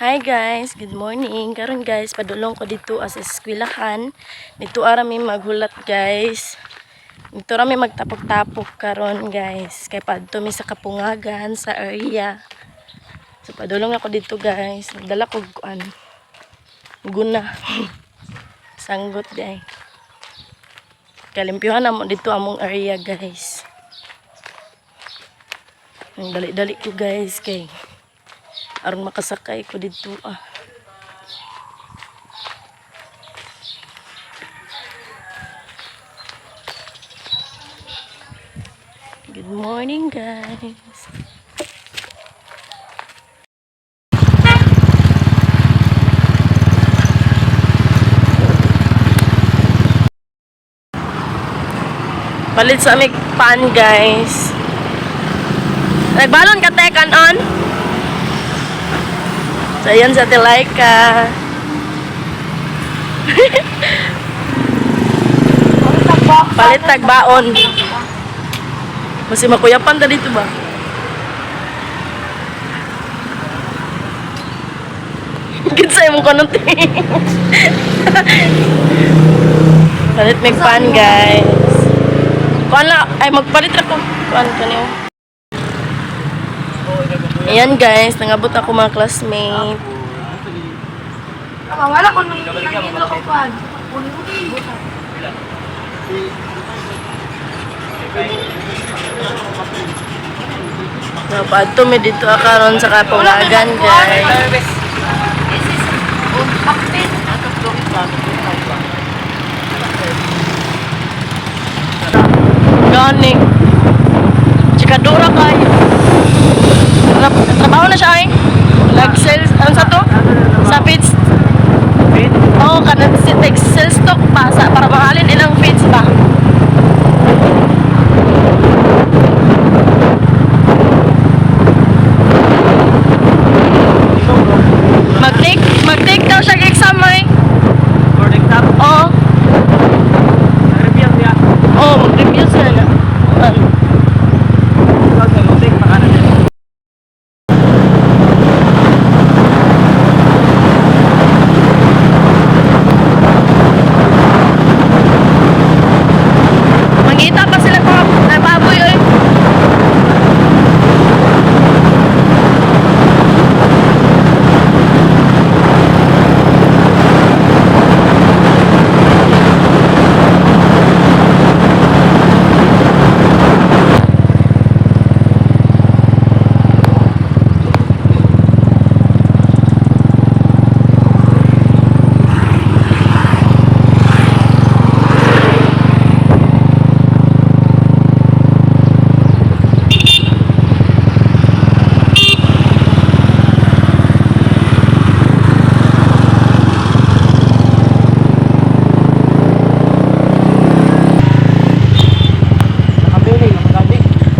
Hi guys, good morning. Karon guys, padulong ko dito as eskwelahan. Dito ara mi maghulat guys. Dito ra mi magtapok-tapok karon guys. Kay padto mi sa Kapungagan sa area. So padulong ako dito guys. Nagdala ko kuan. Guna. Sanggot guys. Kalimpyuhan na mo dito among area guys. Ang dali-dali ko guys kay aron makasakay ko dito Good morning guys. Palit sa amig pan guys. Nagbalon ka te kanon? So yan sa Tilaika. Palit tagbaon. Masih makuyapan ta dito ba? Kinsa imong kanon te. Palit mig pan guys. Kuan la ay magpalit ra ko. Kuan kaniyo. Ayan guys, nangabot ako mga classmate. Wala ko nung nangino ko kuan. Napadto mi dito akaron sa Kapungagan guys. Gani. Chikadura kayo. Trabaho na siya eh. Nag-sales, ano sa to? Sa feeds. Oo, kanan sales stock pa para mahalin ilang feeds ba? Mag-take daw siya exam eh. Oo. Oo, mag-review sila na. Mangita pa sila pa baboy eh.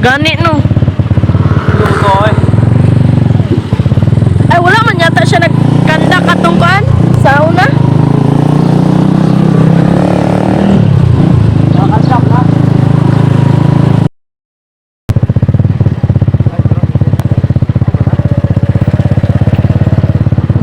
Gani no. Ay wala man yata siya nagkanda katungkuan sa una.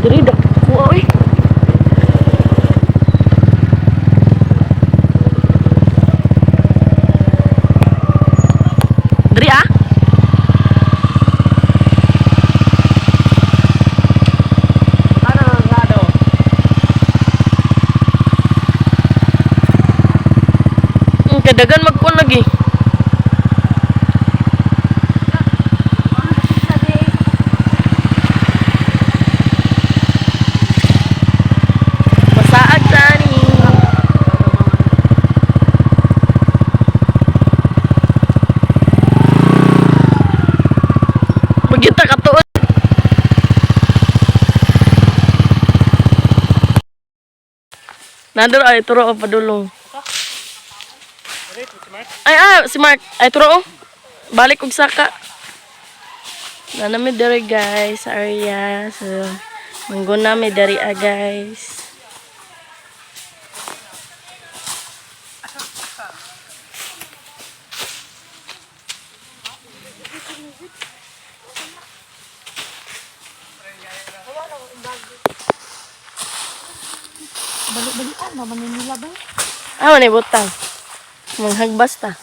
Diri dak kuo eh. Diri ah. Kadagan magkuan lagi. Masaag tani. Magita katuon. Nador ay turo pa padulong. Ay si Mark. Ay turo. Balik og saka. Nanami diri guys sa area. So mangguna mi diri guys. Balik-balikan, naman nila ba? Ah, manay butang. Manghagbas ta.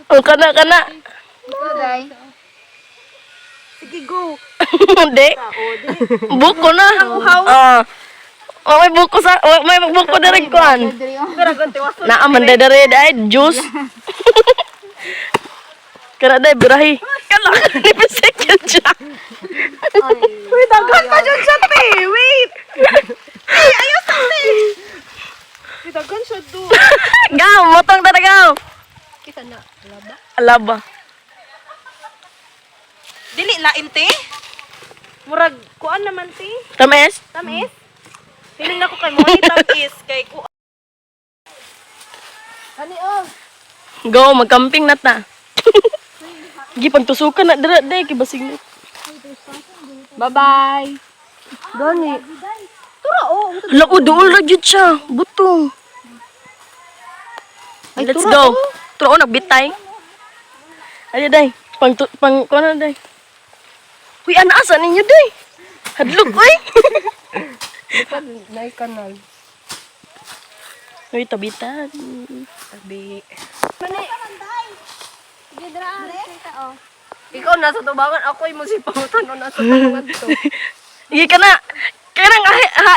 Oh, kana. Ikaw, Day. Sige, go. Hindi. Buko na. Ah. Oh, may buko sa may buko na rin kuan. Pero ganti waso. Naaman dere dai juice. Kara dai birahi. Kala ni bisik yan siya. Wait, dagan pa dyan siya, te. Wait. Ay, ayaw sa te. Wait, dagan siya do. Gaw, motong ta gaw. Kita na. Laba. Alaba. Dili lain, te. Murag, kuan naman, te. Tamis? Tamis. Feeling na ko kay Moni tamis. Kay ku... Ani, oh. Go, magkamping na ta. Gi pagtusukan na dira dai kay basig na. Bye-bye. Gani. Tura, oh. Hala, uduol ra gyud siya. Buto. Let's go. Turo nagbitay. Ay day. Pang kuno day. Uy, ana asa ninyo day? Hadlok oy. Nay kanal. Uy, tabitan. Tabi. Ikaw nasa tubangan, ako'y mo si Pangutan o nasa tubangan to. Igi ka na. Kaya nang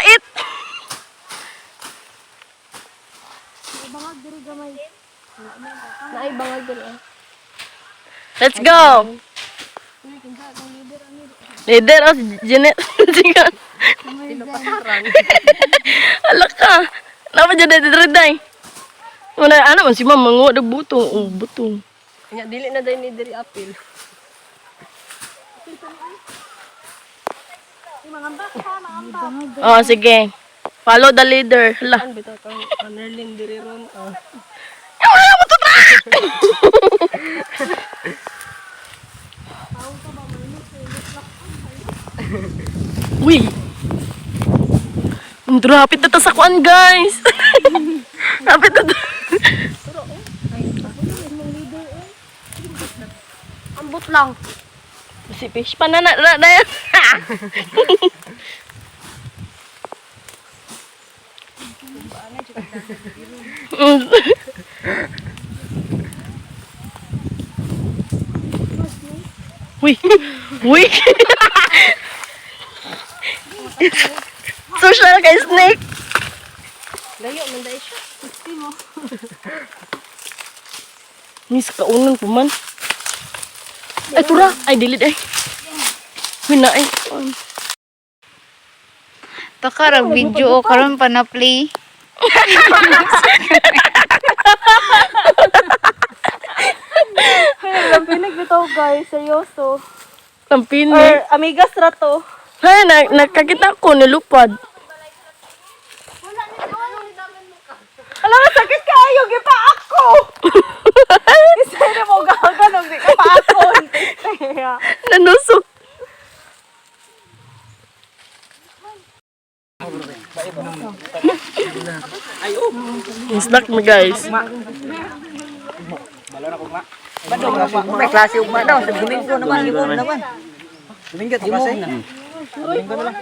hait. Naibangag din eh. Let's go. Leader of Janet. Singan. Pinapataran. Ala ka. Napa jadi diriday? Mana ana man si mama ngo dag buto. Oh, buto. Nya dili na day ni diri apil. Oh, sige. Follow the leader. Hala. An bitaw kang Anerlin diri ron. Oh. Uy. Rapid na ta sa kuan, guys. Rapid na ta. Ambot lang. Si fish pa na na yan. Uy. Uy. Social kay snake. Layo man day siya. Miss kaunan po man. Ay, tura. Ay, dilit ay. Hina ay. Takarag video o karon pa na play. Lampinig bitaw, guys. Seryoso. Lampini. Or amigas ra to. Ay, nakakita ko, nilupad. Alam mo, sakit ka ayo, gipa ako! Kasi na mo gaganong, di ka pa ako. Nanusok. Snack mo guys. May klase ugma daw sa Domingo naman, libon naman. Domingo kasi. Domingo na lang.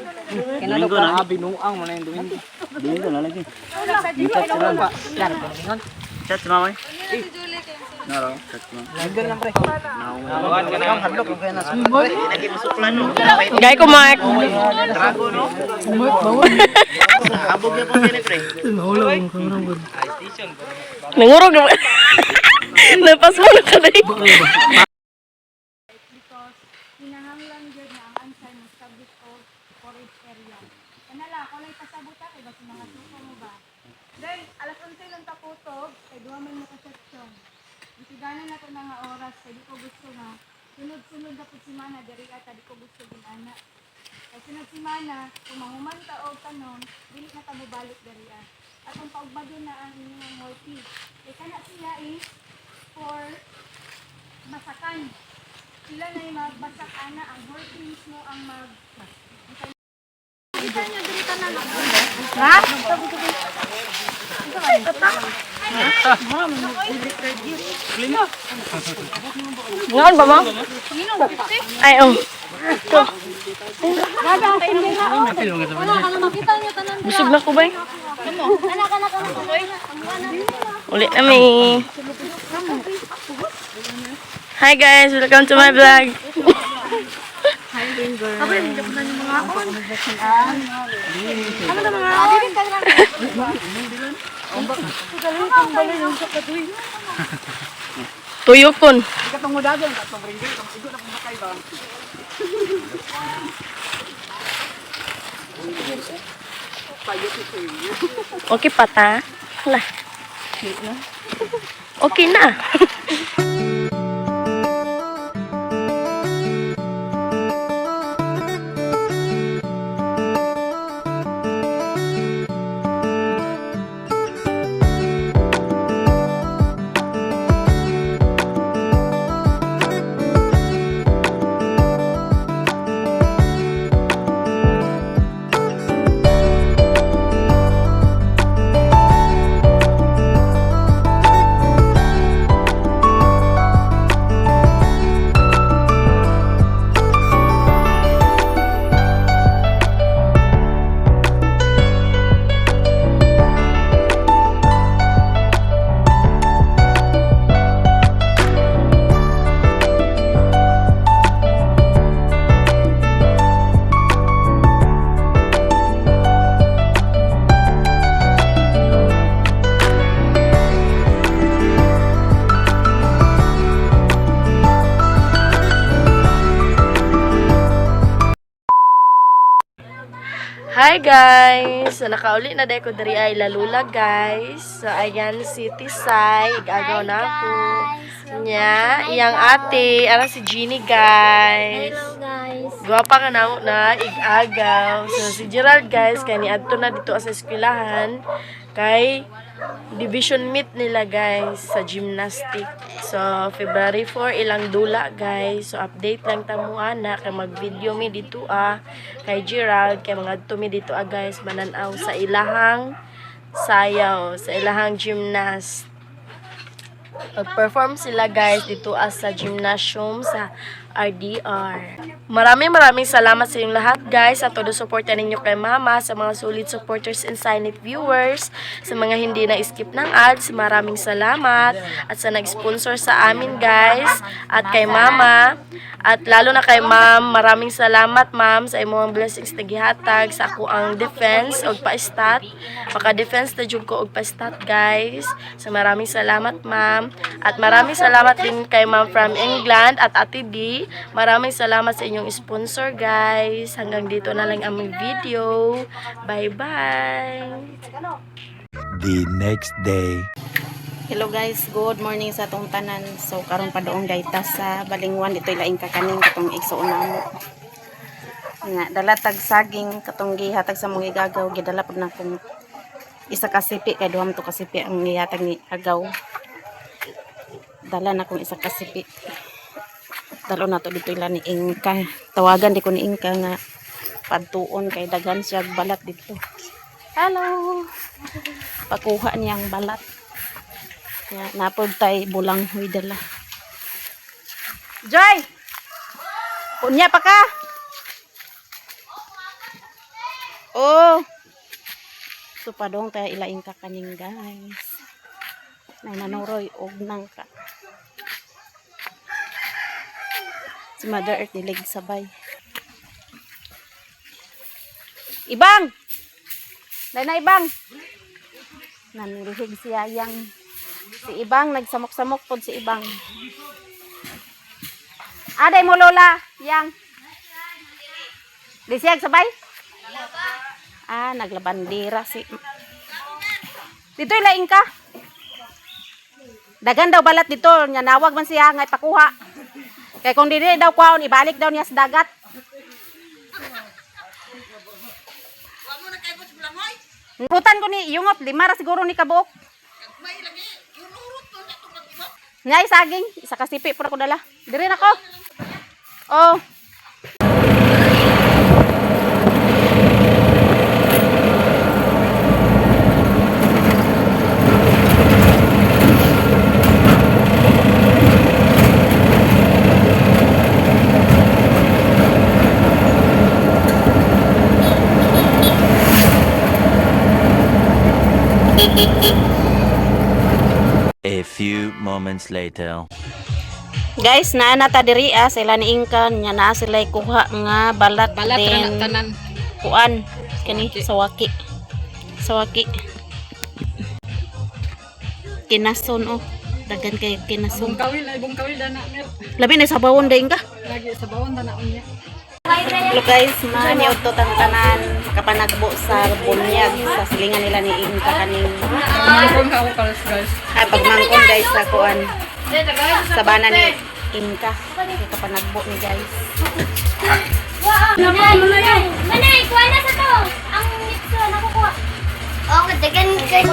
Domingo na binuang mo na yung Domingo. Domingo na lagi. Chat sa mama. Yan, Domingon. Chat sa mama. Naro, chat sa mama. Domingo lang pre. Nawan ka na. Hadlok lang kaya nasa. Lagi masuklan no. Gay ko Mark. Trago no. Abog na po kini pre. Nangurog na. Napas mo na ka dahil. Hinahanglan dyan na ang answer mo subject o forage area. Kanala, kulay pasabuta kay basi mga suko mo ba? Then, alas 11 lang taputog, kay duwa man mo ka section. Itiganan na ito mga oras. Kaya di ko gusto na. Sunod-sunod na po si Mana. Dari ata di ko gusto din anak. Kaya sunod si Mana. Kung manguman ka o tanon, dili na tamo balik dari at. At ang paugbado na ang inyong multi. Kaya kana sila is for basakan. Sila na yung magbasak ana. Ang multi mismo ang mag... Kita nyo, dili tanan ako. Ha? Ngayon ba mo? Ay, oh. Ito. Busog na ko ba? Ulit na may. Hi guys, welcome to my vlog. Tuyokon. Okay pa ta? Hala. Okay na. Hi guys! So nakauli na dahil ko dari ay lalula guys. So ayan City Sai. Igagaw na ako. Nya, iyang ate. Ara si Jeannie guys. Hello guys. Guwapa ka na igagaw. So si Gerald guys. Kaya niadto na dito sa eskwelahan. Kay division meet nila guys sa gymnastic. So February 4 ilang dula guys. So update lang tamo ana kay mag-video mi dito kay Gerald kay mga tumi dito guys mananaw sa ilahang sayaw, sa ilahang gymnast. Mag-perform sila guys dito sa gymnasium sa RDR. Maraming salamat sa inyong lahat guys sa todo suporta ninyo kay Mama, sa mga solid supporters and silent viewers, sa mga hindi na skip ng ads, maraming salamat, at sa nag-sponsor sa amin guys, at kay Mama, at lalo na kay Ma'am, maraming salamat Ma'am sa imong blessings na gihatag sa ako ang defense og pa-stat, maka-defense na jud ko og pa-stat guys. So maraming salamat Ma'am, at maraming salamat din kay Ma'am from England at Ate D. Maraming salamat sa inyong sponsor guys. Hanggang dito na lang ang video. Bye-bye! The next day. Hello guys, good morning sa atong tanan. So karon pa doon gaita sa Balingwan dito ilaing kakaning katong igsuon namo. Nga dala tag saging katong gihatag sa mga igagaw, gidala pud na kong isa ka sipi kay duha to ka sipi ang gihatag ni agaw. Dala na kong isa ka sipi. Dalo na to dito ila ni Ingka. Tawagan di ko ni Ingka nga padtuon kay daghan siya balat dito. Hello. Pakuha niyang balat. Ya, napod tay bulang huy dala. Joy! Punya pa ka? Oh. So padong tayo ilaing ka kaning guys. Nay nanuroy og nang ka. Si Mother Earth nilig sabay. Ibang! Nay na Ibang! Nanlihig siya yang si Ibang, nagsamok-samok pod si Ibang. Aday mo lola, yang. Di siya sabay? Naglabandira si. Dito ilaing ka. Dagan daw balat dito, nya nawag man siya nga ipakuha. Kay kung dili daw kwaon ibalik daw niya sa dagat. Rutan ko ni yungop, 5 ra siguro ni kabuok. Nyay saging, isa ka sipi pura ko dala. Diri na ko. Oh. A few moments later. Guys, naa na ta diri sila ni Inkan, nya naa sila kuha nga balat din. tanan. Kuan kani sawaki. Sawaki. Kinason oh. Dagan kay kinason. Ibong kawil dana mer. Labi na sa bawon dayon ka. Lagi sa bawon dana unya. Hello guys, maniyaw to tanan kapanagbo sa bunyag sa silingan nila ni Inka kaning Ibong ako guys. ay pagmangkon guys sa kuan sa bana ni Inka kapanagbo ni guys. Manay, kuha na sa to. Ang mixo, nakukuha. Oo, dagan kayo.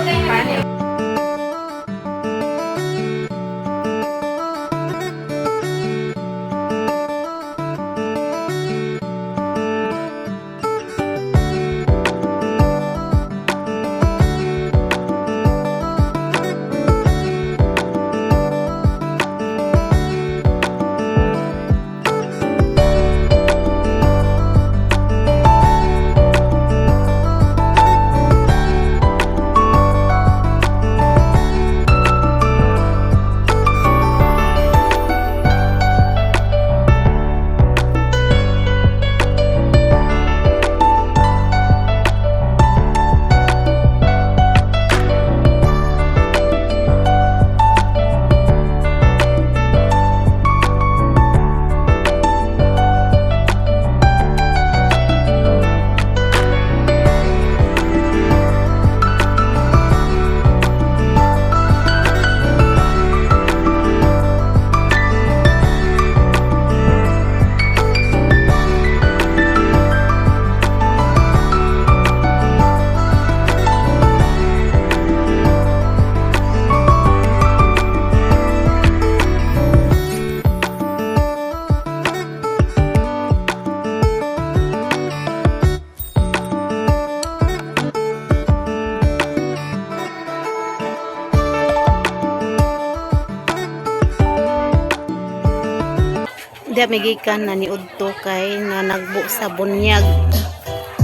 Di migikan na ni Udto kay na nagbo sa bunyag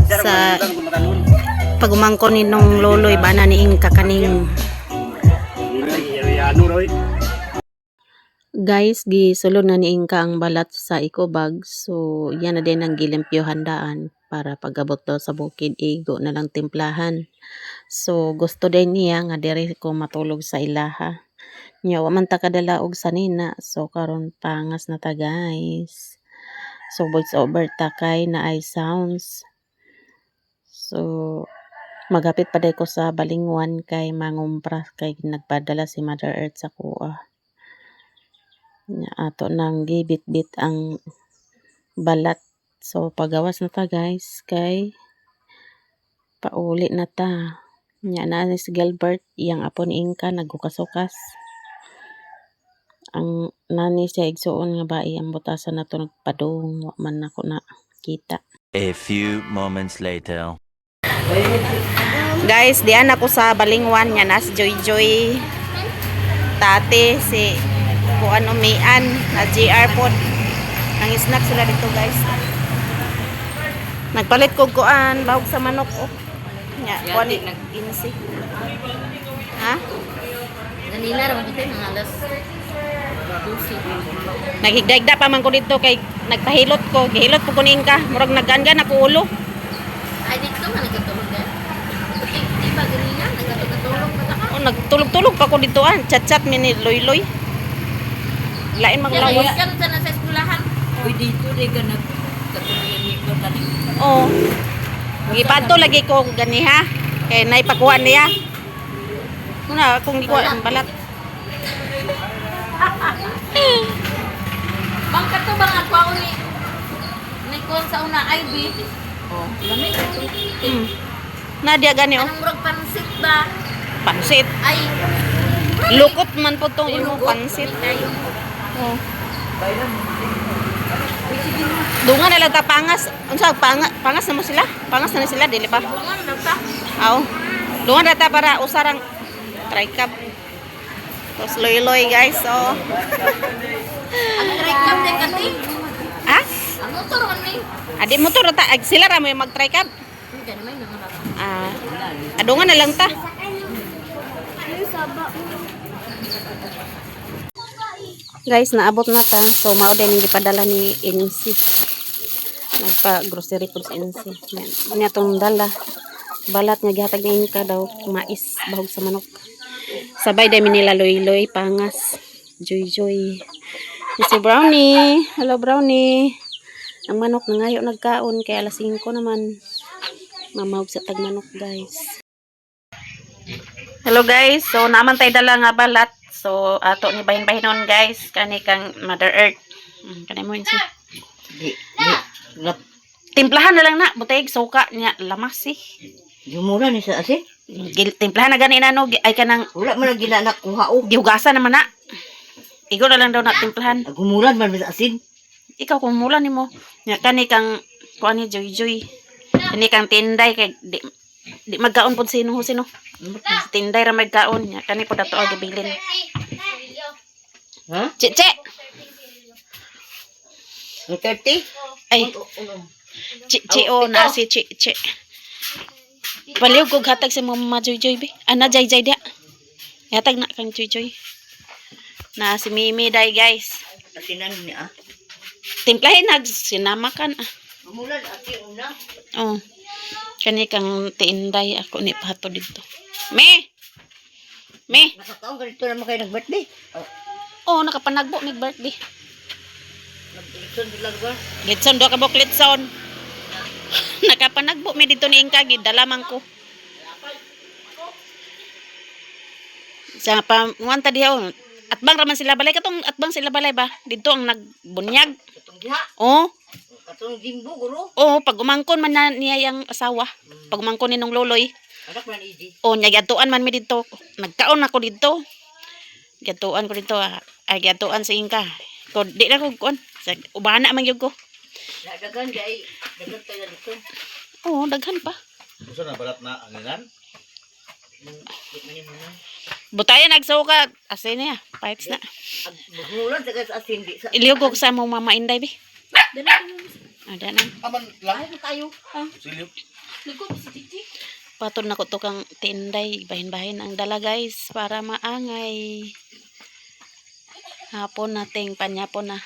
sa pagumangkon ni nung loloy bana ni Inka kaning. Guys, gisulod na ni Inka ang balat sa eco bag. So, yan na din ang gilimpyo handaan para pag-abot daw sa bukid, igo na lang timplahan. So, gusto din niya nga diri ko matulog sa ilaha. Nya wa man ta kadala og sanina. So, karon pangas na ta guys. So, voice over ta kay na ay sounds. So, magapit pa day ko sa Balingwan kay mangumpra kay nagpadala si Mother Earth sa kuha. Ato nang gibit-bit ang balat. So pagawas na ta guys kay pauli na ta. Nya na si Gilbert iyang apo ni Inka nagukasukas. Ang nani siya igsuon nga ba iyang butasan na to nagpadung wa man ako na kita. A few moments later. Guys, diyan ako sa Balingwan nya nas Joy Joy. Tate si kuan umian na GR pod. Nang snack sila dito guys. Nagpalit ko kuan bahog sa manok oh. Nya kuan nag-insi. Ha? Ganina ra magito ng alas. Naghigdagda pa man ko dito kay nagpahilot ko. Gihilot po kunin ka. Murag naggan-gan ako ulo. Ay dito man nagatulog ka. Di ba ganina nagatulog pa ka? Oh, nagtulog-tulog pa ko dito Chat-chat mini loy-loy. Lain maglawas. Yan sa nasa eskwelahan. Uy dito rin ka nagkatulog ni ko tani. Oh. Gipadto lagi ko gani ha. Kay naipakuha niya. Kuna kung di ko ang balat. sa una IB. Oh. Lamig ito. Nadia gani oh. Anong murag pansit ba? Pansit. Ay, Lukot man po tong imo pansit. tayo. Oh. Dungan na lang ta pangas. Unsa pangas na mo sila? Pangas na sila dili pa. Bungan na ta. Aw. Dungan na ta para usarang try cup. Tapos loy-loy guys. So. Ang try cam din kati. Ah? Ang motor man ni. Adi motor ta sila ra mo mag-try cup. Hindi naman nangarap. Adungan na lang ta. Guys, naabot na ta. So, mao din yung ipadala ni NC. Nagpa-grocery po sa NC. Niya itong dala. Balat nga gihatag ni Inka daw. Mais, bahog sa manok. Sabay dami nila loy-loy, pangas. Joy-joy. Si Brownie. Hello, Brownie. Ang manok na ngayon nagkaon. Kaya alas 5 naman. Mamahog sa tagmanok, guys. Hello, guys. So, naman tayo dala nga balat. So, ato ni bahin-bahinon, guys. Kani kang Mother Earth. Kani mo yun siya. Timplahan na lang na. Butayig, suka niya. Lamas eh. Yumura ni sa asin. Timplahan na gani na, no. Ay ka nang Wala man ang ginanak kuha o. gihugasan naman na. Ikaw na lang daw na timplahan. Agumulan man sa asin. Ikaw kung mula ni mo. Kani kang, kuha ni Joy-Joy. Kani kang tinday. Kay, di magkaon po sino. Tinday ra magkaon. Kani po dato agabilin. Ha? Che! Ang 30? Ay. Che, na si Che. Baliw kog hatag sa mama Joy-Joy be. Ana Jay dia. Hatag na kang Joy-Joy. Na si Mimi day guys. Asinan ni ah. Timplahin sinamakan ah. Gumulan ati una. Oh. Kani kang tiinday ako ni pato dito. Me. Nakataong ganito naman kayo nag-birthday. Oh, nakapanagbo mig birthday. Nag-eleksyon bilang ba? Litson do ka bok litson. Nakapanagbo mi dito ni Inka gid dalamang ko. Sa pamuanta diha oh. Atbang raman sila balay katong atbang sila balay ba? Dito ang nagbunyag. Katong diha. Oh. Katong Jimbo guro. Oo, pag umangkon man na niya yung asawa. Pag umangkon ni nung loloy. Anak man idi. O, niya gatuan man mi dito. Nagkaon ako dito. Gatuan ko dito. Ay, gatuan sa Inka. Ko, di na ko kuan. Ubana man yun ko. Dagan gay. Dagan tayo dito. Oo, daghan pa. Gusto na balat na anginan? Butayan nagsuka. Asin niya. Pipes na. Gumulan sa asin di sa. Iliw ko sa mong mama Inday, be. Ada na. Aman lang. Ay tayo. Silip. Patod na ko to kang tinday. Bahin-bahin ang dala, guys. Para maangay. Hapon nating panyapon na.